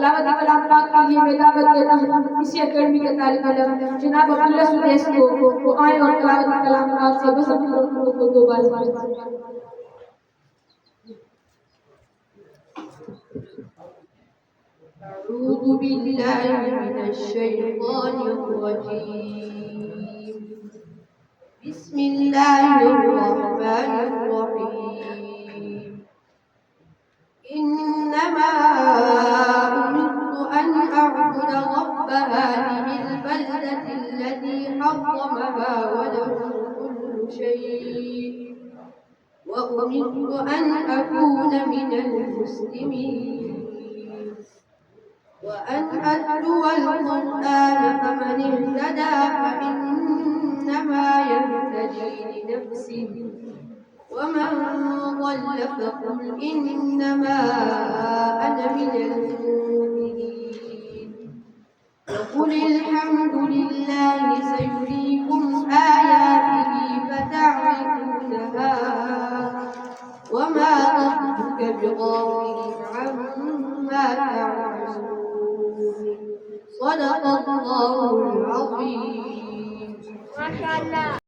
तिलावत कलाम पाक के लिए मैं दावत देता हूँ इसी एकेडमी के तालिब इल्म जनाब अब्दुल्ला सुदेश को आए और तिलावत कलाम पाक से बस अपने को दो बार أعوذ بالله من الشيطان الرجيم بسم الله الرحمن الرحيم إنما أمرت أن أعبد رب هذه البلدة الذي حرمها وله كل شيء وأمرت أن أكون من المسلمين وأن أتلو القرآن فمن اهتدى فإنما يهتدي لنفسه ومن ضل فقل إنما أنا من المؤمنين وقل الحمد لله سيريكم آياته فتعرفونها وما ربك بغافل عما تعملون صدق الله العظيم. ما شاء الله.